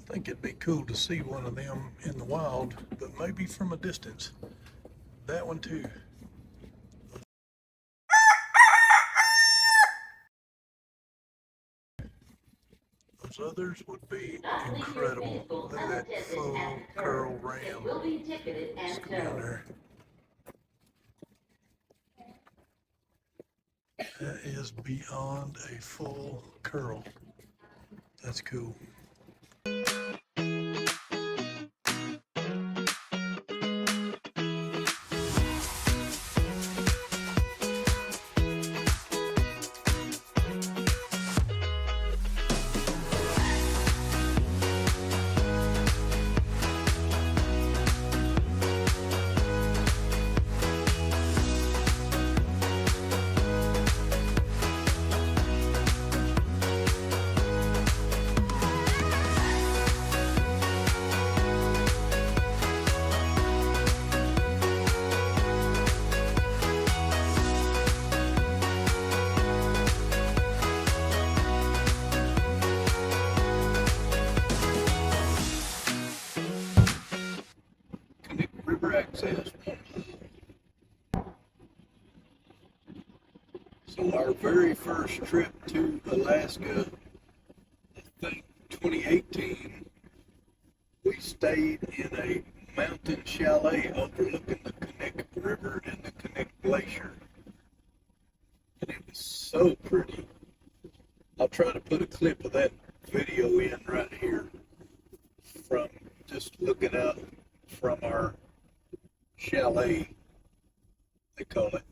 think it'd be cool to see one of them in the wild, but maybe from a distance. That one too. Those others would be incredible. Look at that full curl ram. Let's go down there. That is beyond a full curl. That's cool. River access. So our very first trip to Alaska, I think 2018, we stayed in a mountain chalet overlooking the Knik River and the Knik Glacier. And it was so pretty. I'll try to put a clip of that video in right here from just looking out from our chalet, they call it.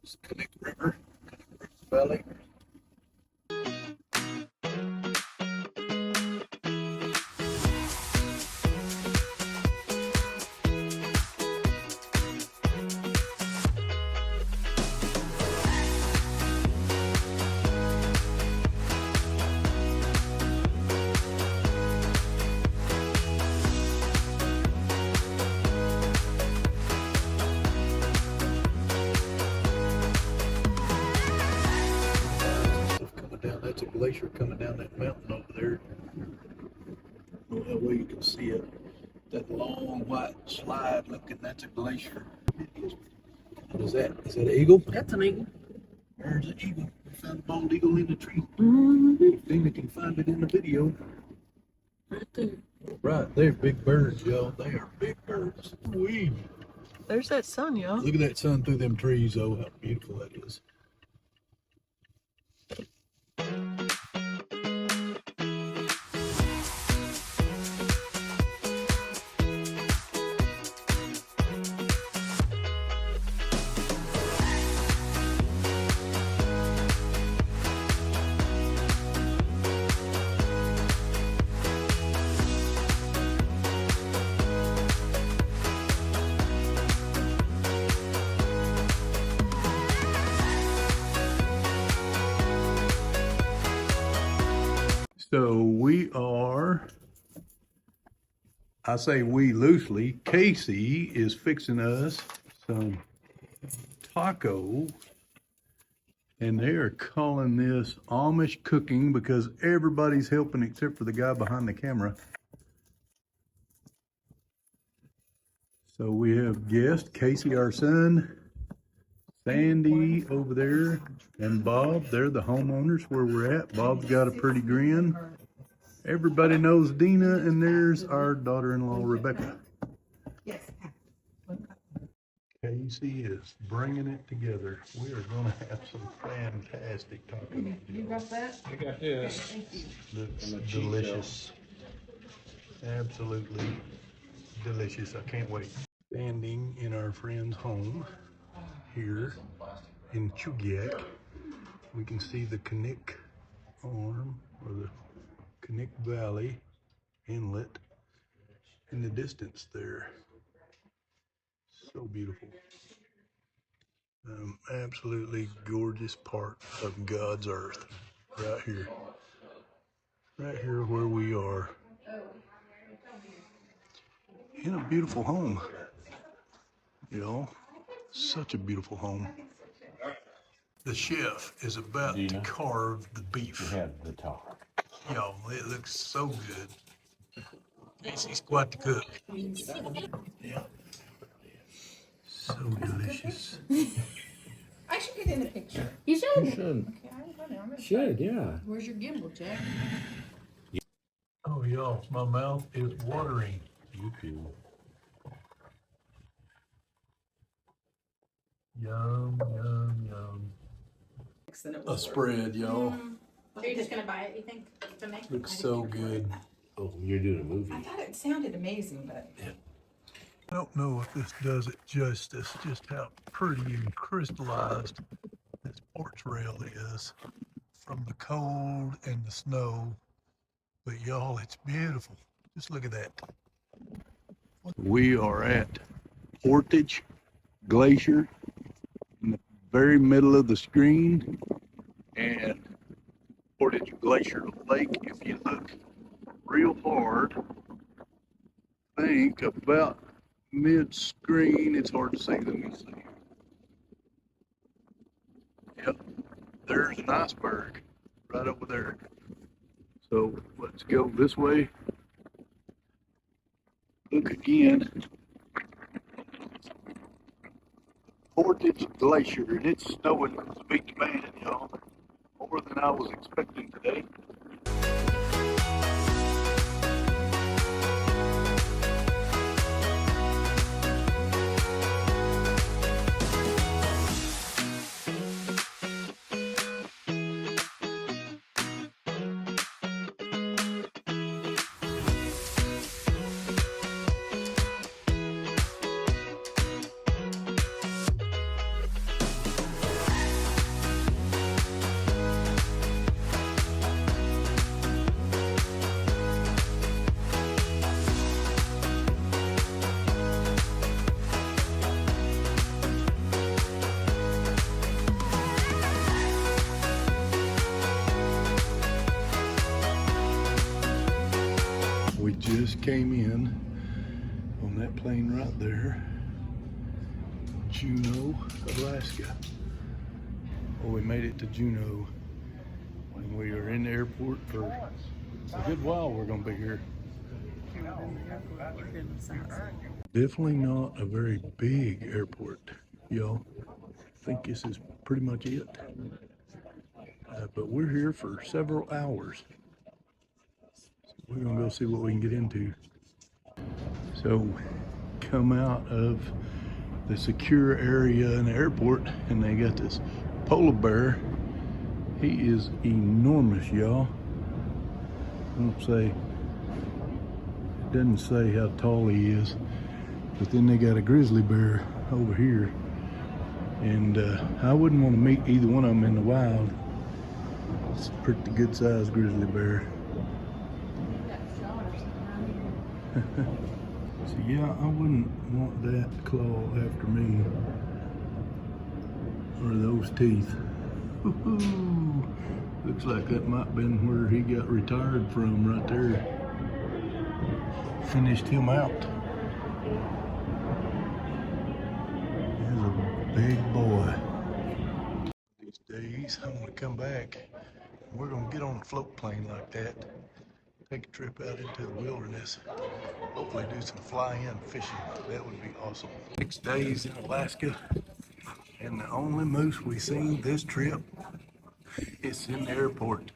It's Knik River, Knik River Valley. That's a glacier coming down that mountain over there. Oh, that way you can see it. That long white slide looking, that's a glacier. What is that? Is that an eagle? That's an eagle. There's an eagle. We found a bald eagle in the tree. If Dina can find it in the video. Right there. Right, they're big birds, y'all. They are big birds. Wee. There's that sun, y'all. Look at that sun through them trees. Oh, how beautiful that is. So we are, I say we loosely, Casey is fixing us some taco, and they are calling this Amish cooking because everybody's helping except for the guy behind the camera. So we have guests, Casey, our son, Sandy over there, and Bob. They're the homeowners where we're at. Bob's got a pretty grin. Everybody knows Dina, and there's our daughter-in-law, Rebecca. Yes. Casey is bringing it together. We are going to have some fantastic tacos. You got that? I got this. Thank you. Looks delicious. Absolutely delicious. I can't wait. Standing in our friend's home here in Chugiak, we can see the Knik Arm, or the Knik Valley Inlet in the distance there. So beautiful. Absolutely gorgeous part of God's earth right here. Right here where we are. In a beautiful home. You know, such a beautiful home. The chef is about to carve the beef. You have the talk. Y'all, it looks so good. She's quite the cook. Yeah. So delicious. I should get in the picture. You should. Okay, I'm gonna Should, yeah. Where's your gimbal, Jack? Oh, y'all, my mouth is watering. You too. Yum, yum, yum. A spread, y'all. So you're just gonna buy it, you think, to make? Looks so good. Oh, you're doing a movie. I thought it sounded amazing, but I don't know if this does it justice, just how pretty and crystallized this porch rail is from the cold and the snow. But y'all, it's beautiful. Just look at that. We are at Portage Glacier in the very middle of the screen, and Portage Glacier Lake, if you look real hard, I think about mid-screen, it's hard to see, let me see. Yep, there's an iceberg right over there. So let's go this way. Look again. Portage Glacier, and it's snowing big man, y'all. More than I was expecting today. We just came in on that plane right there, Juneau, Alaska. Well, we made it to Juneau, and we are in the airport for a good while. We're gonna be here. Definitely not a very big airport, y'all. I think this is pretty much it. But we're here for several hours. We're gonna go see what we can get into. So, come out of the secure area in the airport, and they got this polar bear. He is enormous, y'all. I don't say, it doesn't say how tall he is, but then they got a grizzly bear over here, and I wouldn't want to meet either one of them in the wild. It's a pretty good sized grizzly bear. So yeah, I wouldn't want that claw after me, or those teeth. Woo-hoo. Looks like that might have been where he got retired from right there. Finished him out. He's a big boy. These days, I'm gonna come back. We're gonna get on a float plane like that. Take a trip out into the wilderness. Hopefully do some fly-in fishing. That would be awesome. 6 days in Alaska, and the only moose we seen this trip is in the airport.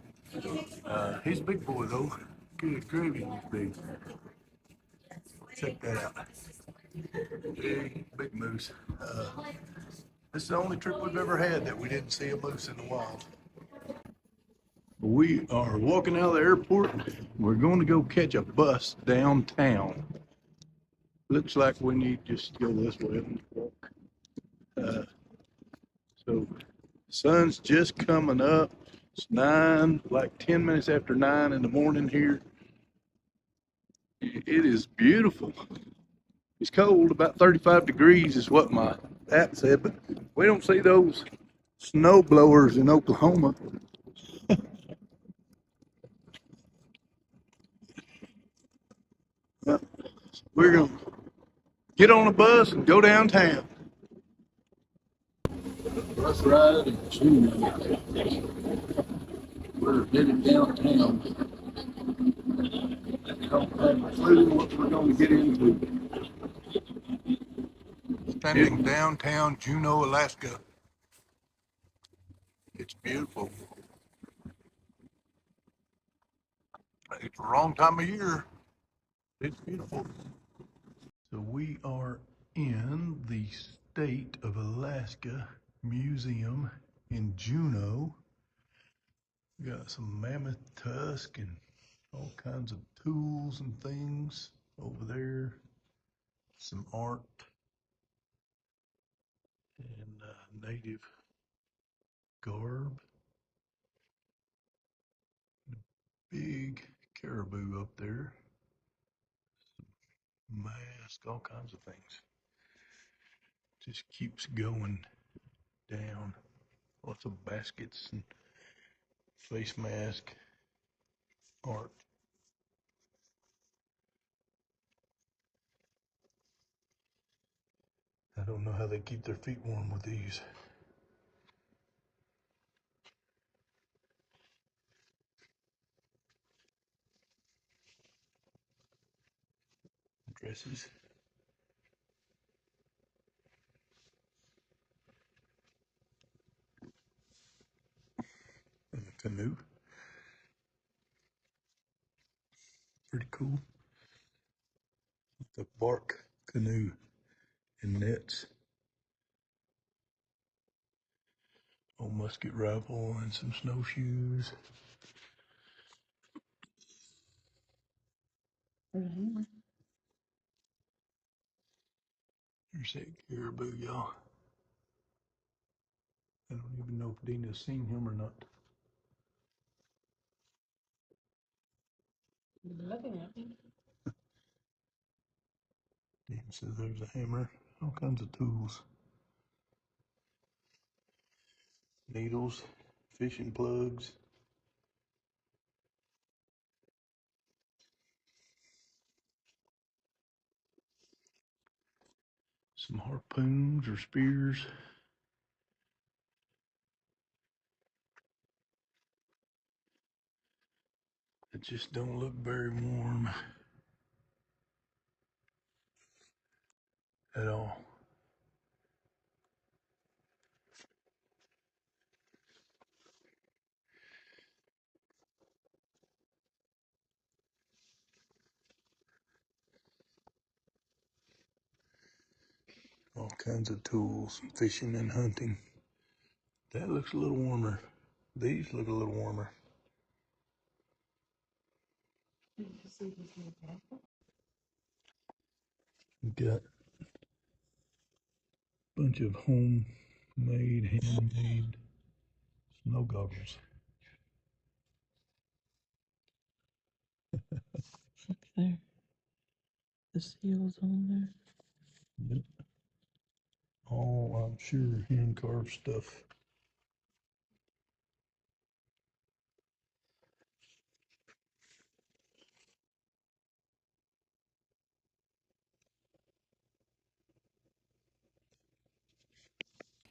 He's a big boy though. Good gravy, he's big. Check that out. Big moose. This is the only trip we've ever had that we didn't see a moose in the wild. We are walking out of the airport. We're going to go catch a bus downtown. Looks like we need to just go this way and walk. So, sun's just coming up. It's 10 minutes after 9 in the morning here. It is beautiful. It's cold, about 35 degrees is what my app said, but we don't see those snow blowers in Oklahoma. We're going to get on a bus and go downtown. Bus ride and Juneau. We're headed downtown. don't have a clue what we're going to get into. Standing downtown Juneau, Alaska. It's beautiful. It's the wrong time of year. It's beautiful. So we are in the State of Alaska Museum in Juneau. We got some mammoth tusk and all kinds of tools and things over there. Some art and native garb. Big caribou up there. Mask, all kinds of things. Just keeps going down. Lots of baskets and face mask art. I don't know how they keep their feet warm with these. Dresses. And a canoe. Pretty cool. The bark canoe and nets. Old musket rifle and some snowshoes. There's that caribou, y'all. I don't even know if Dina's seen him or not. Looking at me. Dina says there's a hammer, all kinds of tools. Needles, fishing plugs. Some harpoons or spears. That just don't look very warm at all. All kinds of tools, fishing and hunting. That looks a little warmer. These look a little warmer. We've got a bunch of homemade, handmade snow goggles. Look there. The seals on there. Yep. All, I'm sure, hand carved stuff.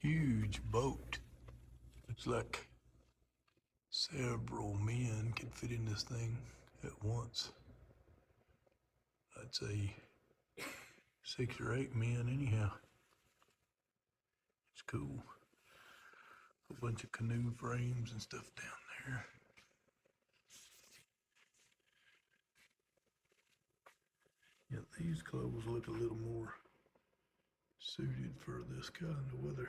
Huge boat. Looks like several men can fit in this thing at once. I'd say 6 or 8 men anyhow. It's cool. A bunch of canoe frames and stuff down there. Yeah, these clothes look a little more suited for this kind of weather.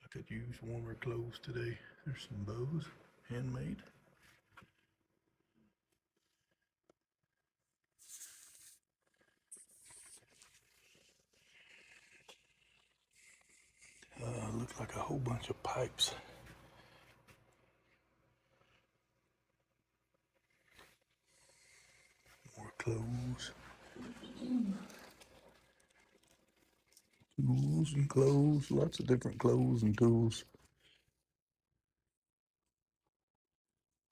I could use warmer clothes today. There's some bows, handmade. Looks like a whole bunch of pipes. More clothes. Tools and clothes. Lots of different clothes and tools.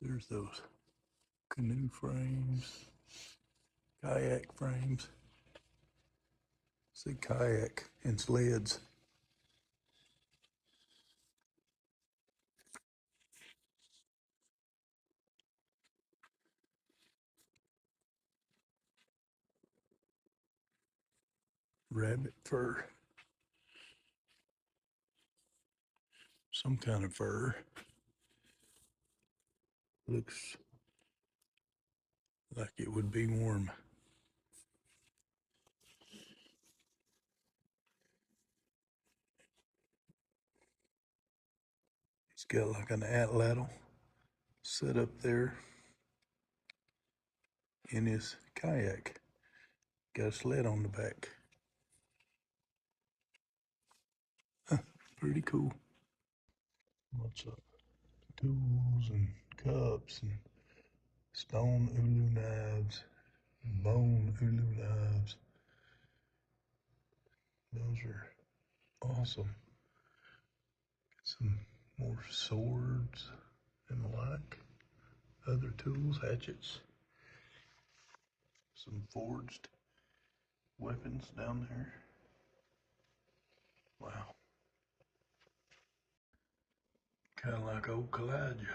There's those canoe frames, kayak frames. See kayak and sleds. rabbit fur. Some kind of fur. Looks like it would be warm. He's got like an atlatl set up there in his kayak. Got a sled on the back. Pretty cool. Lots of tools and cups and stone ulu knives, bone ulu knives. Those are awesome. Got some more swords and the like. Other tools, hatchets. Some forged weapons down there. Wow. Kind of like old Kalijah.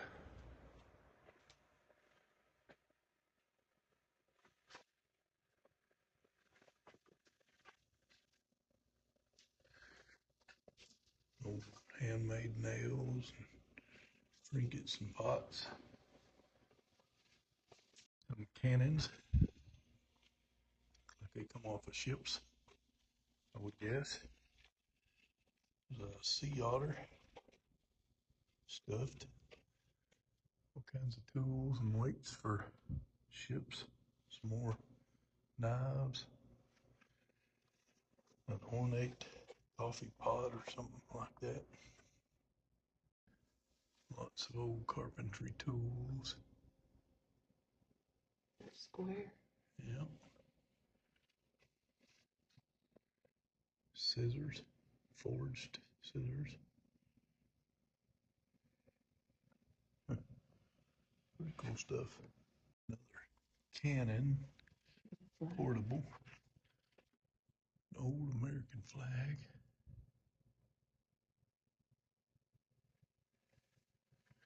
Old handmade nails and trinkets and pots. Some cannons. Like they come off of ships, I would guess. There's a sea otter stuffed. All kinds of tools and weights for ships. Some more knives. An ornate coffee pot or something like that. Lots of old carpentry tools. Square. Yep. Scissors. Forged scissors. Pretty cool stuff. Another cannon. Portable. An old American flag.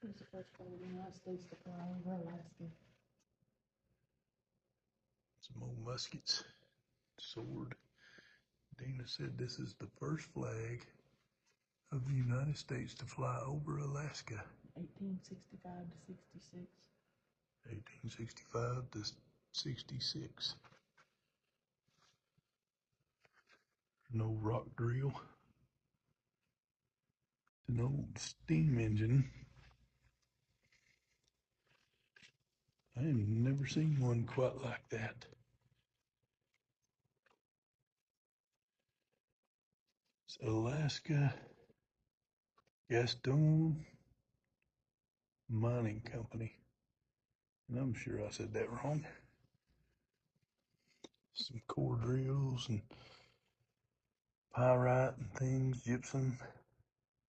It was the first part of the United States to fly over Alaska. Some old muskets. Sword. Dana said this is the first flag of the United States to fly over Alaska. 1865 to 66. 1865 to 66. No rock drill. An old steam engine. I have never seen one quite like that. It's Alaska Gaston Mining Company. And I'm sure I said that wrong. Some core drills and pyrite and things, gypsum,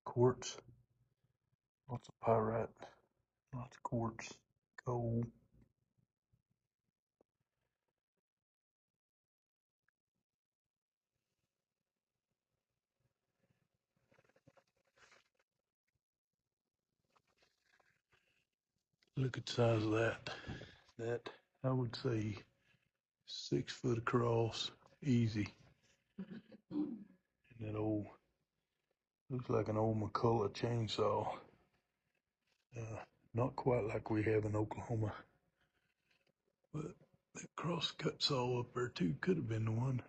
quartz, lots of pyrite, lots of quartz, coal. Look at the size of that. That, I would say, 6 foot across, easy. And that old, looks like an old McCullough chainsaw. Not quite like we have in Oklahoma. But that cross-cut saw up there too could have been the one.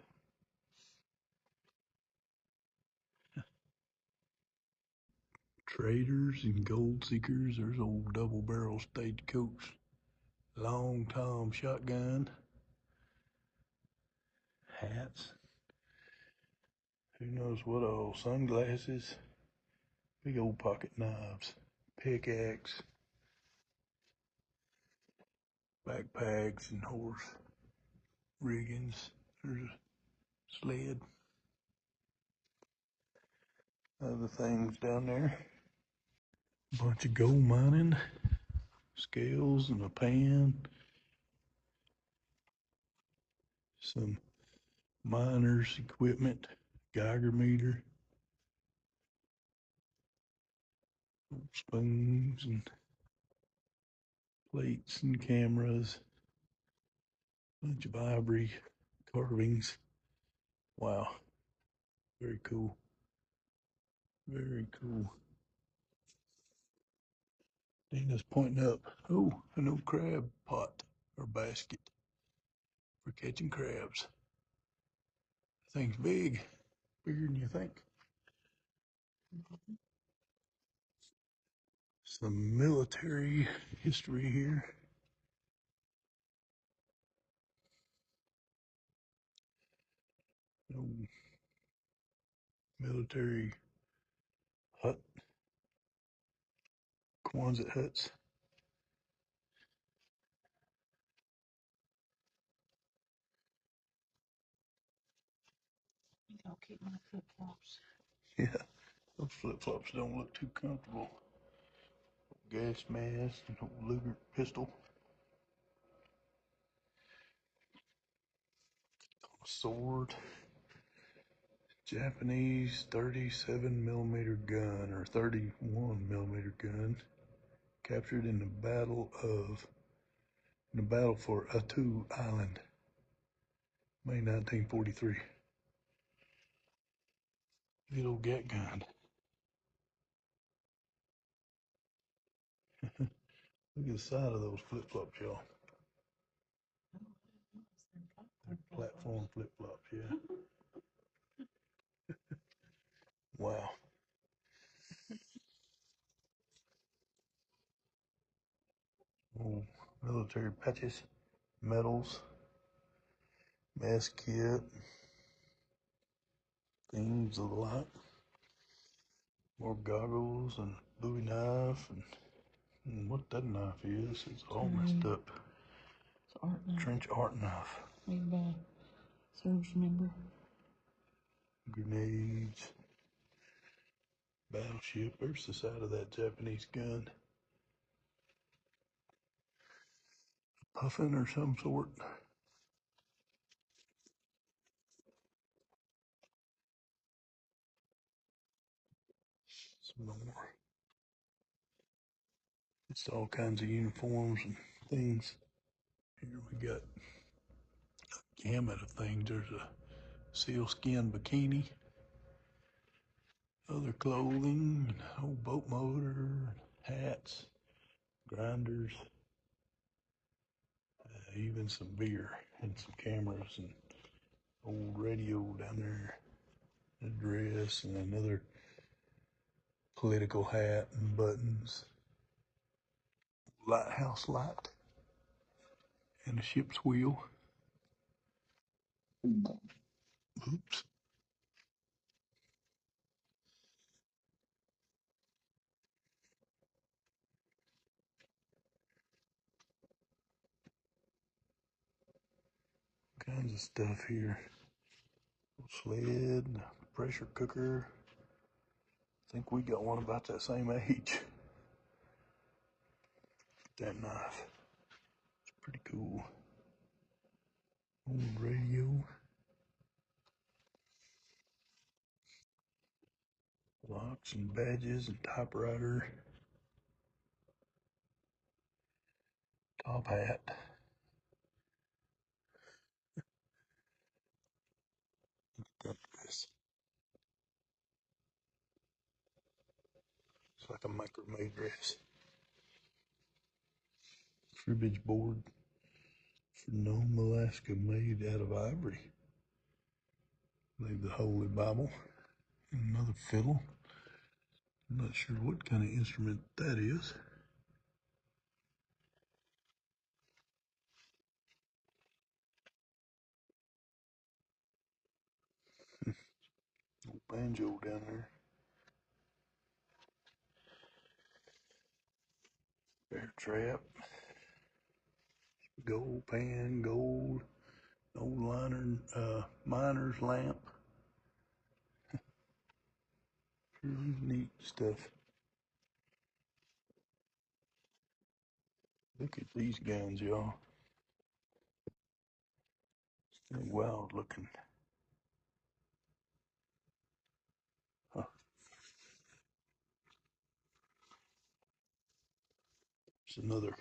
Traders and gold seekers. There's old double-barrel stagecoach. Long Tom shotgun. Hats. Who knows what all. Sunglasses. Big old pocket knives. Pickaxe. Backpacks and horse riggings. There's a sled. Other things down there. Bunch of gold mining. Scales and a pan. Some miner's equipment. Geiger meter. Spoons and plates and cameras. Bunch of ivory carvings. Wow. Very cool. Very cool. Dana's pointing up. Oh, an old crab pot or basket for catching crabs. Thing's big. Bigger than you think. Some military history here. Old military hut. Quonset huts. I'll keep my flip flops. Yeah, those flip flops don't look too comfortable. Gas mask, an old Luger pistol, a sword, Japanese 37mm gun or 31mm gun, captured in the battle for Attu Island, May 1943. Little gat gun. Look at the side of those flip flops, y'all. They're platform flip flops, yeah. Wow. Old military patches, medals, mess kit, things of the like. More goggles and Bowie knife and what that knife is, it's all messed up. It's art knife. Trench art knife. Made by service member. Grenades. Battleship. There's the side of that Japanese gun. Puffin or some sort. Some more. It's all kinds of uniforms and things. Here we got a gamut of things. There's a sealskin bikini, other clothing, old boat motor, hats, grinders, even some beer and some cameras and old radio down there, a dress and another political hat and buttons, lighthouse light, and a ship's wheel. Oops. Kinds of stuff here. Sled, pressure cooker. I think we got one about that same age. That knife. It's pretty cool. Old radio. Locks and badges and typewriter. Top hat. Look at that dress. It's like a micromade dress. Cribbage board for Nome, Alaska, made out of ivory. Leave the Holy Bible. And another fiddle. I'm not sure what kind of instrument that is. Old banjo down there. Bear trap. Gold pan, gold. Old liner, miner's lamp. Pretty neat stuff. Look at these guns, y'all. They're wild looking. Huh. It's another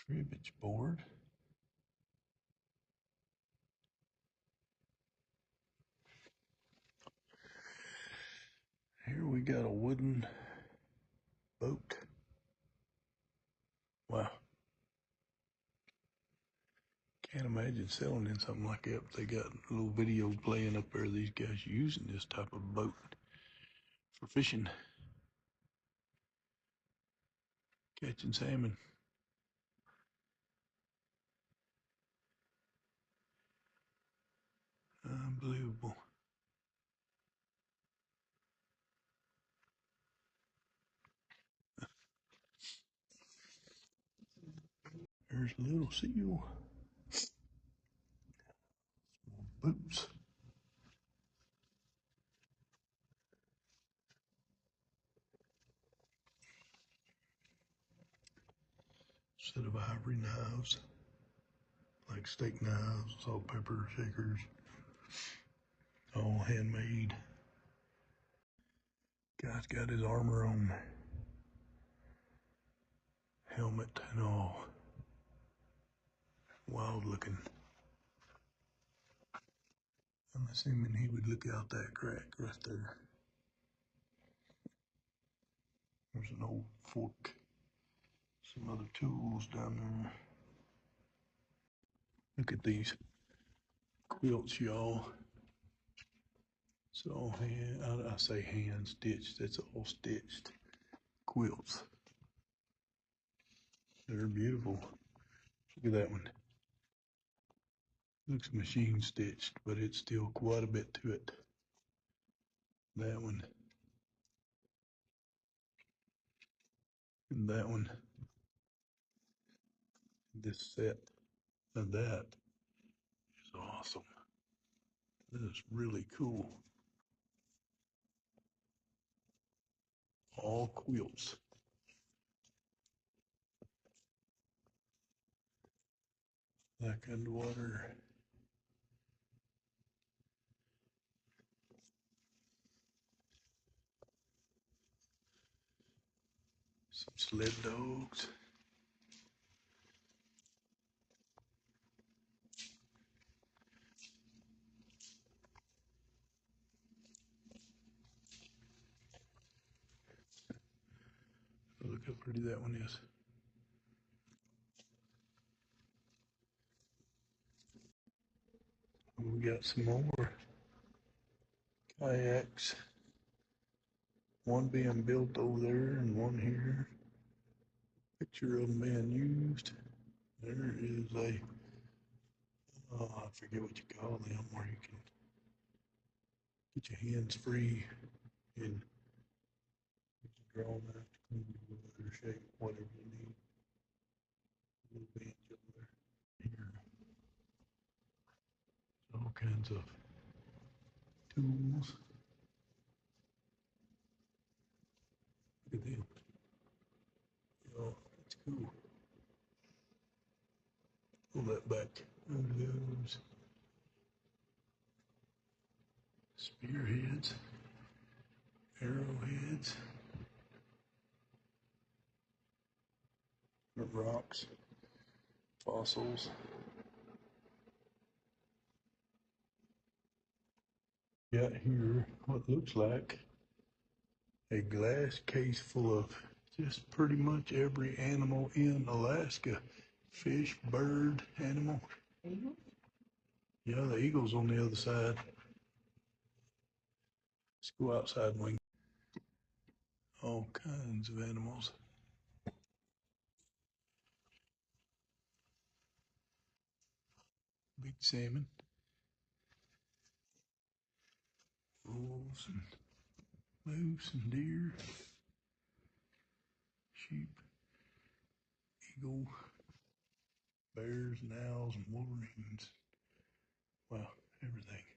cribbage board. we got a wooden boat. Wow. Can't imagine selling in something like that. But they got a little video playing up there of these guys using this type of boat for fishing, catching salmon. Unbelievable. There's a little seal. Boots. Set of ivory knives, like steak knives, salt, pepper, shakers, all handmade. Guy's got his armor on, helmet and all. Wild looking. I'm assuming he would look out that crack right there. There's an old fork. Some other tools down there. Look at these quilts, y'all. It's all hand, I say hand stitched, it's all stitched quilts. They're beautiful. Look at that one. Looks machine stitched, but it's still quite a bit to it. That one. And that one. This set of that is awesome. That is really cool. All quilts. Black underwater. Some sled dogs. Look how pretty that one is. We got some more kayaks. One being built over there and one here. Picture of them being used. There is a, oh, I forget what you call them, where you can get your hands free and draw them out to clean your shape, whatever you need. A little bench over there. Here. All kinds of tools. Look at them. Oh, that's cool. Pull that back. There it goes. Spearheads, arrowheads, rocks, fossils. Got here what looks like a glass case full of just pretty much every animal in Alaska. Fish, bird, animal. Eagle? Yeah, the eagle's on the other side. Let's go outside and we all kinds of animals. Big salmon, wolves and moose and deer, sheep, eagle, bears and owls and wolverines. Wow, everything.